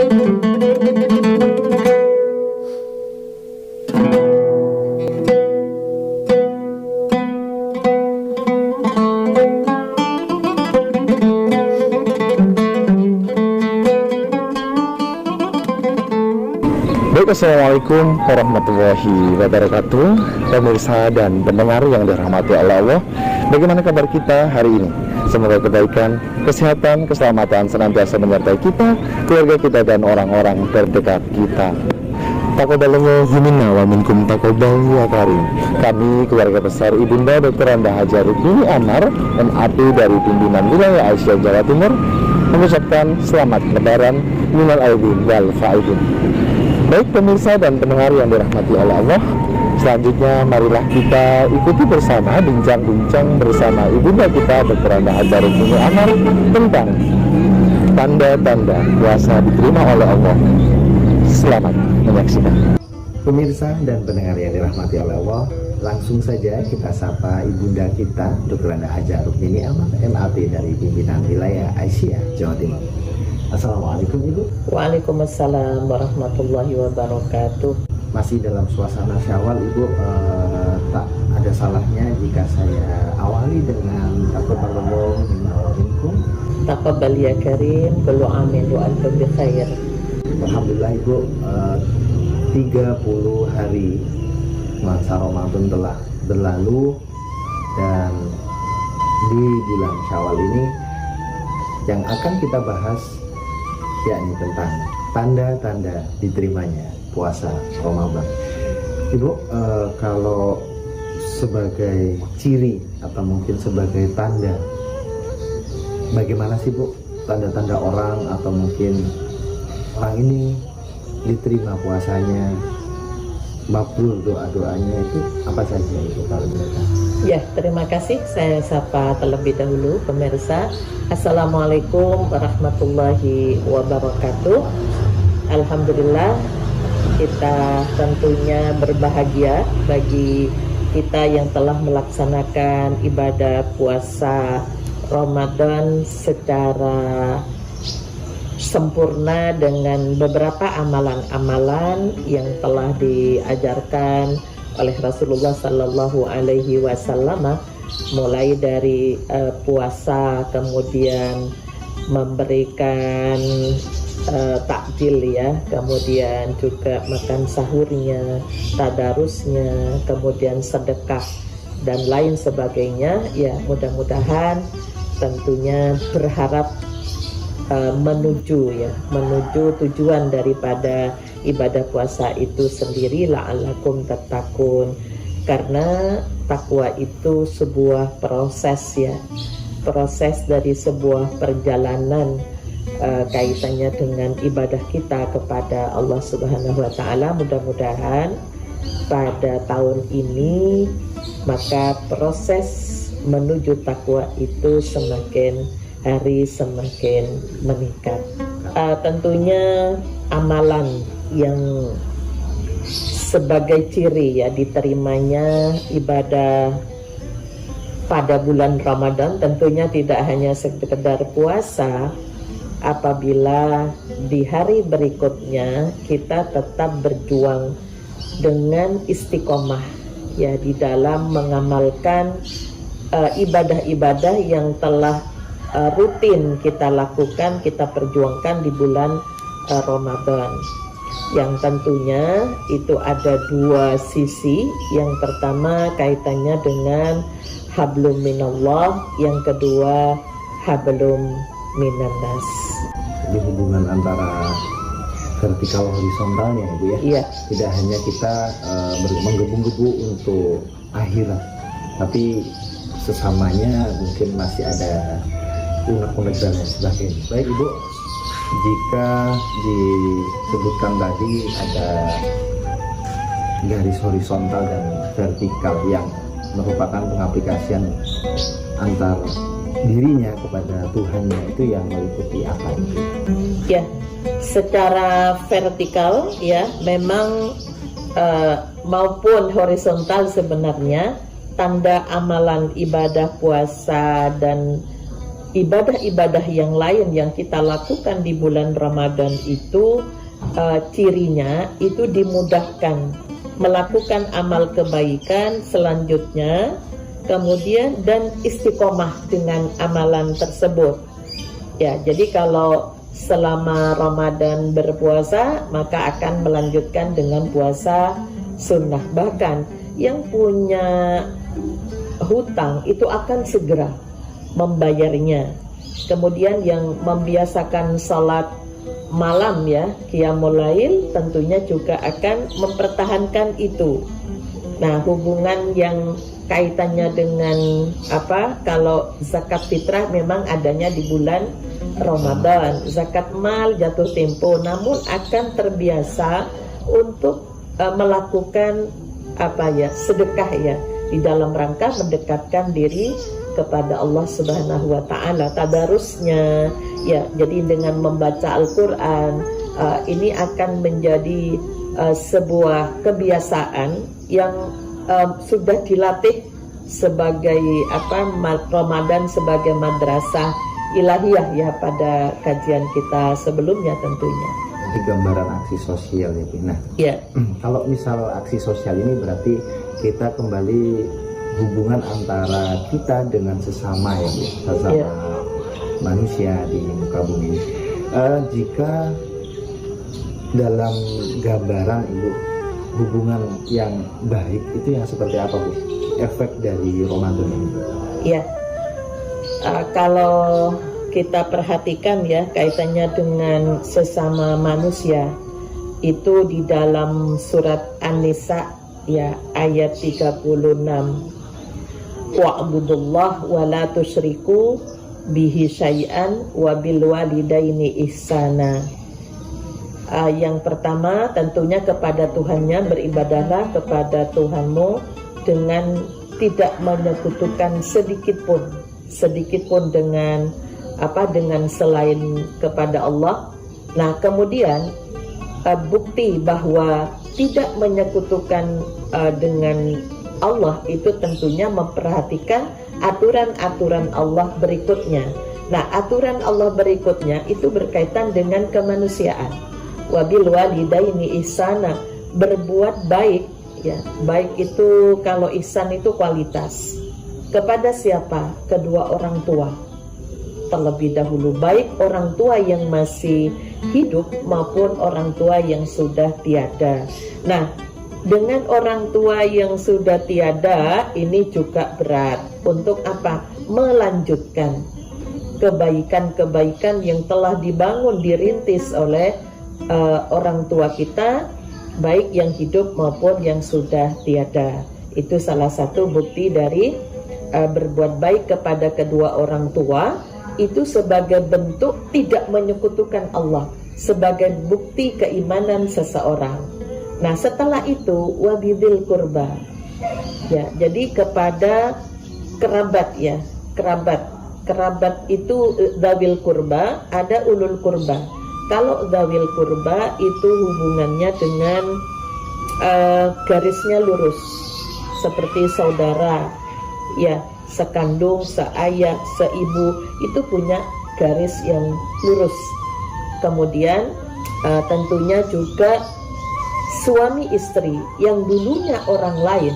Baik, assalamualaikum warahmatullahi wabarakatuh, pemirsa dan pendengar yang dirahmati Allah. Bagaimana kabar kita hari ini? Semoga kebaikan, kesehatan, keselamatan senantiasa menyertai kita, keluarga kita, dan orang-orang terdekat kita. Taqabbalallahu minna wa minkum taqabbal ya karim. Kami keluarga besar Ibunda Dr. Anda Hajar Rukmini Amar, MAP dari pimpinan wilayah Aisyah Jawa Timur, mengucapkan selamat lebaran minal aidin wal faidin. Baik pemirsa dan pendengar yang dirahmati oleh Allah, selanjutnya marilah kita ikuti bersama bincang-bincang bersama Ibunda kita Dr. Anda Hajar Rukmini Amar tentang tanda-tanda puasa diterima oleh Allah. Selamat menyaksikan. Pemirsa dan pendengar yang dirahmati oleh Allah, langsung saja kita sapa Ibunda kita Dr. Anda Hajar Rukmini Amar, MAP dari pimpinan wilayah Aisyah Jawa Timur. Assalamualaikum Ibu. Waalaikumsalam warahmatullahi wabarakatuh. Masih dalam suasana Syawal Ibu, tak ada salahnya jika saya awali dengan taqabbalallahu minna wa minkum. Taqabbal ya karim, kullu amin wa antum bi khair. Alhamdulillah Ibu, 30 hari masa Ramadan telah berlalu, dan di bulan Syawal ini yang akan kita bahas yakni tentang tanda-tanda diterimanya puasa Ramadan. Ibu, kalau sebagai ciri atau mungkin sebagai tanda, bagaimana sih Bu tanda-tanda orang atau mungkin orang ini diterima puasanya, makbul doa-doanya, itu apa saja itu kalau mereka? Ya, terima kasih. Saya sapa terlebih dahulu pemirsa. Assalamualaikum warahmatullahi wabarakatuh. Alhamdulillah, kita tentunya berbahagia bagi kita yang telah melaksanakan ibadah puasa Ramadan secara sempurna dengan beberapa amalan-amalan yang telah diajarkan oleh Rasulullah Sallallahu Alaihi Wasallam, mulai dari puasa, kemudian memberikan takjil ya, kemudian juga makan sahurnya, tadarusnya, kemudian sedekah dan lain sebagainya. Ya, mudah-mudahan tentunya berharap menuju tujuan daripada ibadah puasa itu sendiri, la'allakum tattaqun, karena takwa itu sebuah proses ya, proses dari sebuah perjalanan kaitannya dengan ibadah kita kepada Allah Subhanahu wa taala. Mudah-mudahan pada tahun ini maka proses menuju takwa itu semakin hari semakin meningkat. Tentunya amalan yang sebagai ciri ya diterimanya ibadah pada bulan Ramadan tentunya tidak hanya sekedar puasa. Apabila di hari berikutnya kita tetap berjuang dengan istiqomah ya di dalam mengamalkan ibadah-ibadah yang telah rutin kita lakukan, kita perjuangkan di bulan Ramadan, yang tentunya itu ada dua sisi. Yang pertama kaitannya dengan hablum minallah, yang kedua hablum minannas. Jadi hubungan antara vertikal horizontalnya Ibu ya. Iya. Tidak hanya kita menggebu-gebu untuk akhirat, tapi sesamanya mungkin masih ada unek-unek dan lain sebagainya. Baik Ibu, jika disebutkan tadi ada garis horizontal dan vertikal yang merupakan pengaplikasian antar dirinya kepada Tuhannya, itu yang meliputi apa itu? Ya, secara vertikal ya memang maupun horizontal sebenarnya tanda amalan ibadah puasa dan ibadah-ibadah yang lain yang kita lakukan di bulan Ramadan itu cirinya itu dimudahkan melakukan amal kebaikan selanjutnya, kemudian dan istiqomah dengan amalan tersebut. Ya, jadi kalau selama Ramadan berpuasa maka akan melanjutkan dengan puasa sunnah. Bahkan yang punya hutang itu akan segera membayarnya. Kemudian yang membiasakan salat malam ya, qiyamul lail, tentunya juga akan mempertahankan itu. Nah, hubungan yang kaitannya dengan kalau zakat fitrah memang adanya di bulan Ramadan. Zakat mal jatuh tempo, namun akan terbiasa untuk melakukan sedekah ya, di dalam rangka mendekatkan diri kepada Allah Subhanahu wa taala. Tadarusnya ya, jadi dengan membaca Al-Qur'an ini akan menjadi sebuah kebiasaan yang sudah dilatih sebagai Ramadan sebagai madrasah ilahiyah ya pada kajian kita sebelumnya tentunya. Di gambaran aksi sosial ya, Nah, ya. Kalau misal aksi sosial ini berarti kita kembali hubungan antara kita dengan sesama ya, sesama manusia di muka bumi. Jika dalam gambaran Ibu, hubungan yang baik itu yang seperti apa, Bu? Efek dari Ramadan ini? Ya, kalau kita perhatikan ya kaitannya dengan sesama manusia itu di dalam surat An-Nisa ya ayat 36. Wa'budullah wa la tusyriku bihi syai'an wa bil walidaini ihsana. Yang pertama tentunya kepada Tuhannya, beribadahlah kepada Tuhanmu dengan tidak menyekutukan sedikit pun dengan dengan selain kepada Allah. Nah, kemudian bukti bahwa tidak menyekutukan dengan Allah itu tentunya memperhatikan aturan-aturan Allah berikutnya. Nah, aturan Allah berikutnya itu berkaitan dengan kemanusiaan. Wabil walidaini ihsana, berbuat baik ya. Baik itu kalau ihsan itu kualitas. Kepada siapa? Kedua orang tua. Terlebih dahulu, baik orang tua yang masih hidup maupun orang tua yang sudah tiada. Nah, dengan orang tua yang sudah tiada ini juga berat. Untuk apa? Melanjutkan kebaikan-kebaikan yang telah dibangun, dirintis oleh orang tua kita, baik yang hidup maupun yang sudah tiada. Itu salah satu bukti dari berbuat baik kepada kedua orang tua, itu sebagai bentuk tidak menyekutukan Allah, sebagai bukti keimanan seseorang. Nah, setelah itu wabidil kurba ya, jadi kepada kerabat ya, kerabat itu dawil kurba, ada ulul kurba. Kalau dawil kurba itu hubungannya dengan garisnya lurus, seperti saudara ya, sekandung, seayah, seibu, itu punya garis yang lurus. Kemudian tentunya juga suami istri yang dulunya orang lain,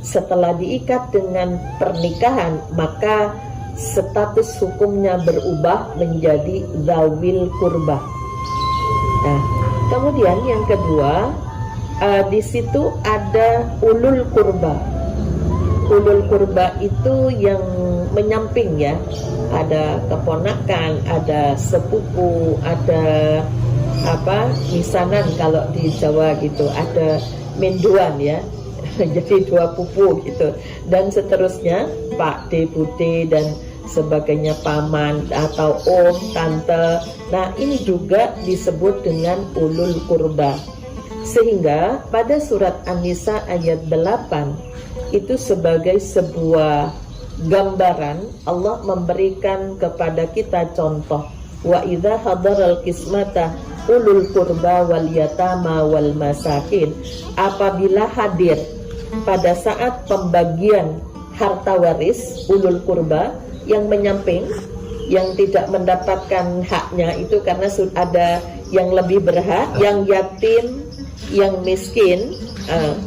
setelah diikat dengan pernikahan maka status hukumnya berubah menjadi zawil kurba. Nah, kemudian yang kedua di situ ada ulul kurba. Ulul kurba itu yang menyamping ya, ada keponakan, ada sepupu, ada misanan kalau di Jawa gitu, ada menduan ya, jadi dua pupu gitu, dan seterusnya, Pak D, Bude dan sebagainya, paman atau om, tante. Nah, ini juga disebut dengan ulul kurba. Sehingga pada surat An-Nisa ayat 8 itu sebagai sebuah gambaran Allah memberikan kepada kita contoh. Wa idza hadaral qismata ulul kurba wal yatama wal masakin. Apabila hadir pada saat pembagian harta waris ulul kurba yang menyamping yang tidak mendapatkan haknya itu karena sudah ada yang lebih berhak, yang yatim, yang miskin,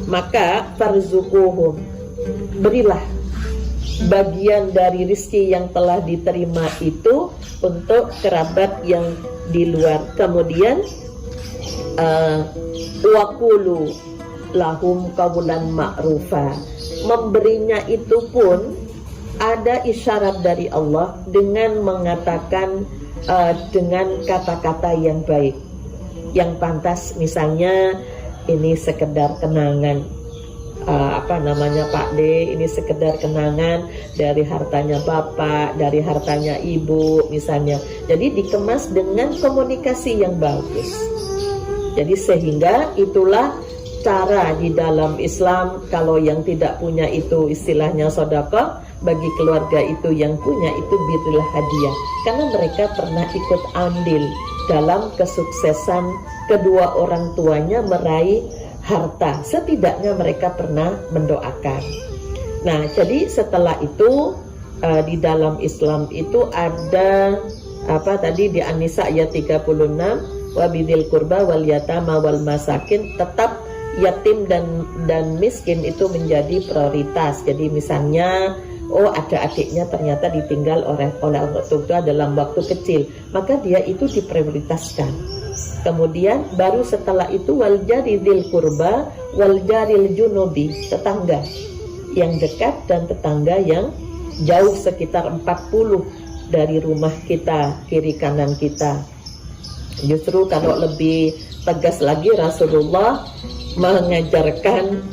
maka farzuquhum, berilah bagian dari rizki yang telah diterima itu untuk kerabat yang di luar. Kemudian waqulu lahum qawlan ma'rufa, memberinya itu pun ada isyarat dari Allah dengan mengatakan dengan kata-kata yang baik, yang pantas. Misalnya ini sekedar kenangan, Pak D, ini sekedar kenangan dari hartanya Bapak, dari hartanya Ibu misalnya. Jadi dikemas dengan komunikasi yang bagus. Jadi sehingga itulah cara di dalam Islam. Kalau yang tidak punya itu istilahnya sedekah, bagi keluarga itu yang punya itu berilah hadiah, karena mereka pernah ikut andil dalam kesuksesan kedua orang tuanya meraih harta. Setidaknya mereka pernah mendoakan. Nah, jadi setelah itu di dalam Islam itu ada tadi di An-Nisa ayat 36, wabidil kurba wal yatama wal masakin, tetap yatim dan miskin itu menjadi prioritas. Jadi misalnya ada adiknya ternyata ditinggal oleh orang tua dalam waktu kecil, maka dia itu diprioritaskan. Kemudian baru setelah itu wal jaridil kurba wal jaril junubi, tetangga yang dekat dan tetangga yang jauh sekitar 40 dari rumah kita, kiri kanan kita. Justru kalau lebih tegas lagi, Rasulullah mengajarkan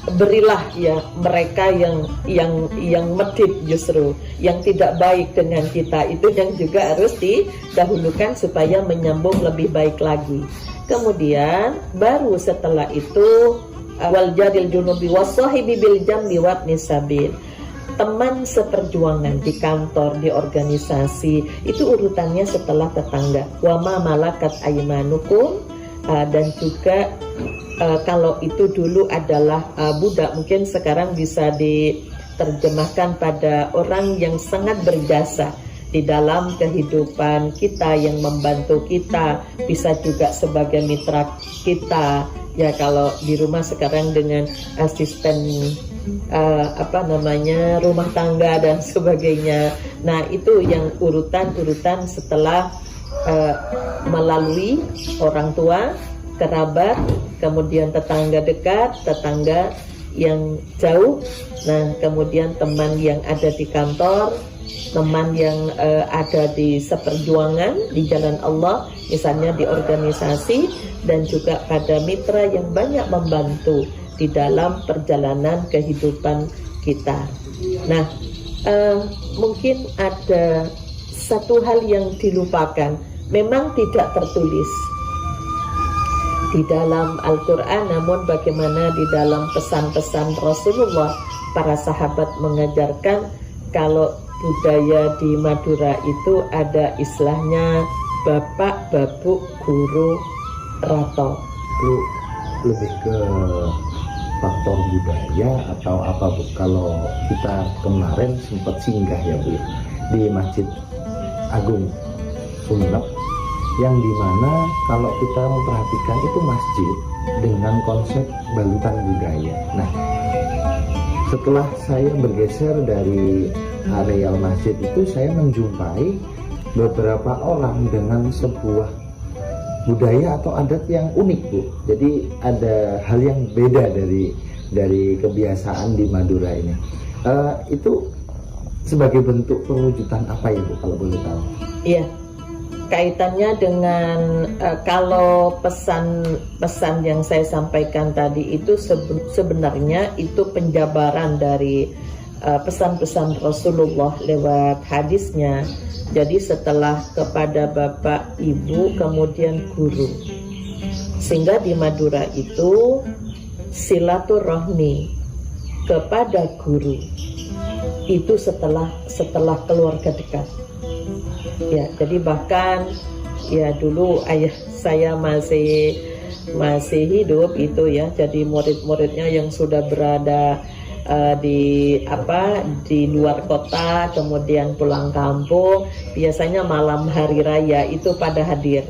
berilah ya mereka yang medit, justru yang tidak baik dengan kita itu yang juga harus didahulukan supaya menyambung lebih baik lagi. Kemudian baru setelah itu wal jaril junubi wasahibi bil jambi wabnis sabil, teman seperjuangan di kantor, di organisasi, itu urutannya setelah tetangga. Wa ma malakat aymanukum, dan juga kalau itu dulu adalah budak, mungkin sekarang bisa diterjemahkan pada orang yang sangat berjasa di dalam kehidupan kita, yang membantu kita, bisa juga sebagai mitra kita. Ya kalau di rumah sekarang dengan asisten rumah tangga dan sebagainya. Nah, itu yang urutan-urutan setelah melalui orang tua, kerabat, kemudian tetangga dekat, tetangga yang jauh, nah kemudian teman yang ada di kantor, teman yang ada di seperjuangan di jalan Allah, misalnya di organisasi, dan juga pada mitra yang banyak membantu di dalam perjalanan kehidupan kita. Nah, mungkin ada satu hal yang dilupakan, memang tidak tertulis di dalam Al-Quran, namun bagaimana di dalam pesan-pesan Rasulullah, para sahabat mengajarkan kalau budaya di Madura itu ada istilahnya bapak, babu, guru, rato. Itu lebih ke faktor budaya atau apa Bu? Kalau kita kemarin sempat singgah ya Bu di Masjid Agung Sumenep, yang dimana kalau kita memperhatikan itu masjid dengan konsep balutan budaya. Nah, setelah saya bergeser dari areal masjid itu, saya menjumpai beberapa orang dengan sebuah budaya atau adat yang unik Bu. Jadi ada hal yang beda dari kebiasaan di Madura ini. Itu sebagai bentuk perwujudan apa ya Bu, kalau boleh tahu? Iya, kaitannya dengan kalau pesan yang saya sampaikan tadi itu sebenarnya itu penjabaran dari pesan-pesan Rasulullah lewat hadisnya. Jadi setelah kepada bapak, ibu, kemudian guru, sehingga di Madura itu silaturahmi kepada guru itu setelah keluarga dekat. Ya, jadi bahkan ya dulu ayah saya masih hidup itu ya, jadi murid-muridnya yang sudah berada di luar kota, kemudian pulang kampung, biasanya malam hari raya itu pada hadir.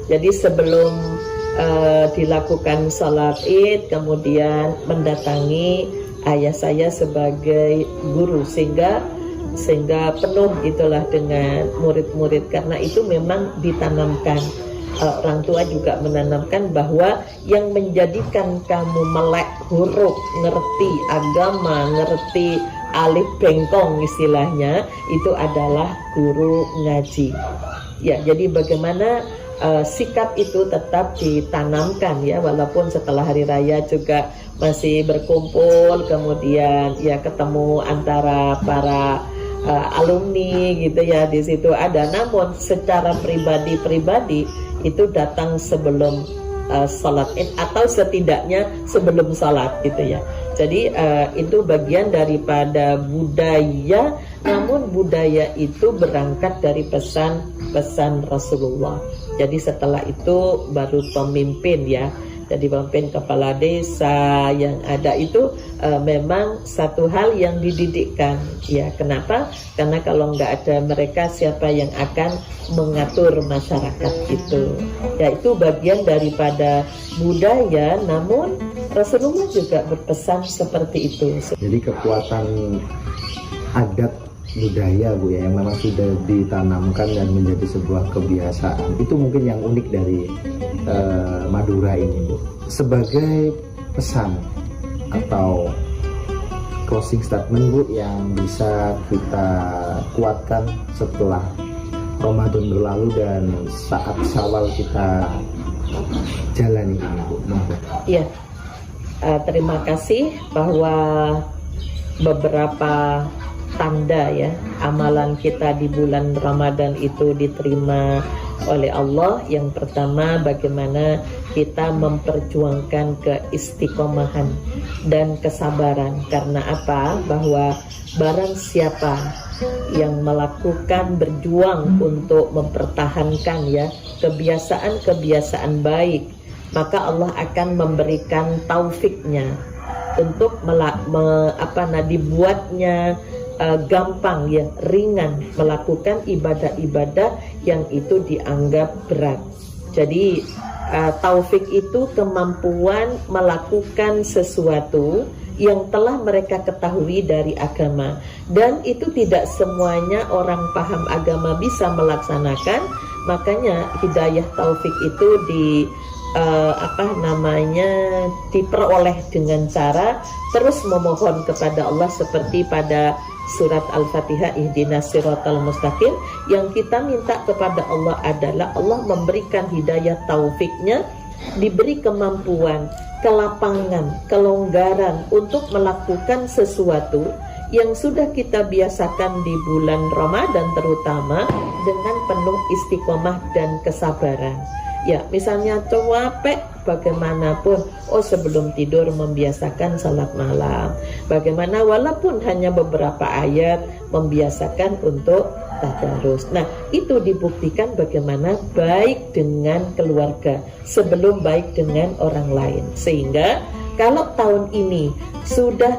Jadi sebelum dilakukan sholat Id, kemudian mendatangi ayah saya sebagai guru, sehingga penuh itulah dengan murid-murid, karena itu memang ditanamkan. Orang tua juga menanamkan bahwa yang menjadikan kamu melek huruf, ngerti agama, ngerti alif bengkong istilahnya, itu adalah guru ngaji. Ya, jadi bagaimana sikap itu tetap ditanamkan ya, walaupun setelah hari raya juga masih berkumpul, kemudian ya ketemu antara para alumni gitu ya, di situ ada. Namun secara pribadi itu datang sebelum salat Id atau setidaknya sebelum salat gitu ya. Jadi itu bagian daripada budaya, namun budaya itu berangkat dari pesan Rasulullah. Jadi setelah itu baru pemimpin ya. Jadi pemimpin kepala desa yang ada itu memang satu hal yang dididikkan ya. Kenapa? Karena kalau nggak ada mereka, siapa yang akan mengatur masyarakat itu? Ya, itu bagian daripada budaya, namun Rasulullah juga berpesan seperti itu. Jadi kekuatan adat budaya Bu ya, yang memang sudah ditanamkan dan menjadi sebuah kebiasaan, itu mungkin yang unik dari Madura ini Bu. Sebagai pesan atau closing statement Bu yang bisa kita kuatkan setelah Ramadan berlalu dan saat Syawal kita jalani ini Bu. Iya, terima kasih bahwa beberapa tanda ya amalan kita di bulan Ramadan itu diterima oleh Allah. Yang pertama, bagaimana kita memperjuangkan keistiqomahan dan kesabaran. Karena apa? Bahwa barang siapa yang melakukan berjuang untuk mempertahankan ya kebiasaan-kebiasaan baik, maka Allah akan memberikan taufiknya untuk dibuatnya gampang ya, ringan melakukan ibadah-ibadah yang itu dianggap berat. Jadi taufik itu kemampuan melakukan sesuatu yang telah mereka ketahui dari agama, dan itu tidak semuanya orang paham agama bisa melaksanakan. Makanya hidayah taufik itu diperoleh dengan cara terus memohon kepada Allah, seperti pada surat Al-Fatihah, ihdinas siratal mustaqim. Yang kita minta kepada Allah adalah Allah memberikan hidayah taufiknya, diberi kemampuan, kelapangan, kelonggaran untuk melakukan sesuatu yang sudah kita biasakan di bulan Ramadan, terutama dengan penuh istiqomah dan kesabaran. Ya, misalnya capek bagaimanapun, sebelum tidur membiasakan salat malam. Bagaimana walaupun hanya beberapa ayat, membiasakan untuk tadarus. Nah, itu dibuktikan bagaimana baik dengan keluarga sebelum baik dengan orang lain. Sehingga kalau tahun ini sudah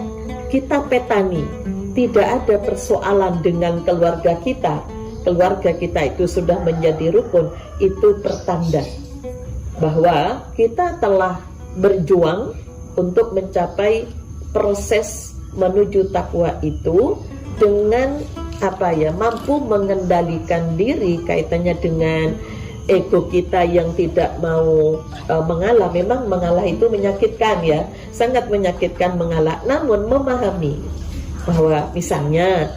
kita petani, tidak ada persoalan dengan keluarga kita itu sudah menjadi rukun, itu pertanda bahwa kita telah berjuang untuk mencapai proses menuju takwa itu dengan mampu mengendalikan diri kaitannya dengan ego kita yang tidak mau mengalah. Memang mengalah itu menyakitkan ya, sangat menyakitkan mengalah. Namun memahami bahwa misalnya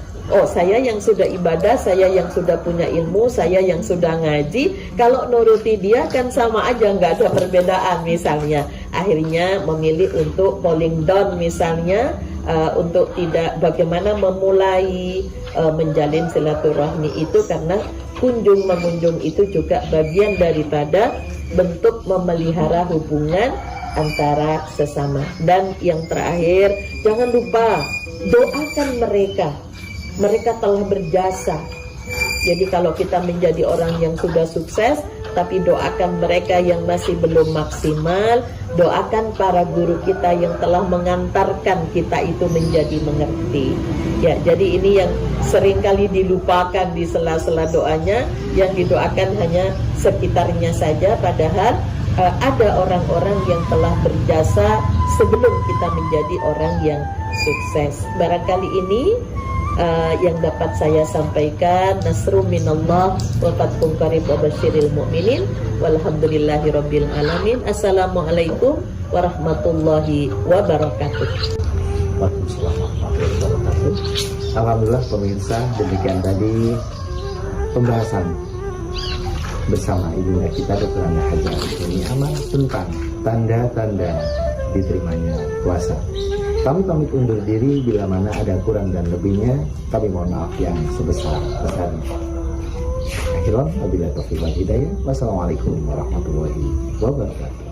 saya yang sudah ibadah, saya yang sudah punya ilmu, saya yang sudah ngaji, kalau nuruti dia kan sama aja, nggak ada perbedaan misalnya. Akhirnya memilih untuk falling down misalnya, untuk tidak bagaimana memulai menjalin silaturahmi itu, karena kunjung mengunjung itu juga bagian daripada bentuk memelihara hubungan antara sesama. Dan yang terakhir, jangan lupa doakan mereka telah berjasa. Jadi kalau kita menjadi orang yang sudah sukses, tapi doakan mereka yang masih belum maksimal, doakan para guru kita yang telah mengantarkan kita itu menjadi mengerti. Ya, jadi ini yang seringkali dilupakan di sela-sela doanya, yang didoakan hanya sekitarnya saja, padahal ada orang-orang yang telah berjasa sebelum kita menjadi orang yang sukses. Barangkali ini yang dapat saya sampaikan. Nasrum minallah wa fathun qarib wa basyiril mu'minin walhamdulillahirabbil alamin. Assalamualaikum warahmatullahi wabarakatuh. Waalaikumsalam warahmatullahi wabarakatuh. Alhamdulillah pemirsa, demikian tadi pembahasan bersama ibunda kita Dr. Anda Hajar ini aman tentang tanda-tanda diterimanya puasa. Kami pamit undur diri, bila mana ada kurang dan lebihnya kami mohon maaf yang sebesar-besarnya. Akhirnya wabillahi taufiq wal hidayah. Wassalamualaikum warahmatullahi wabarakatuh.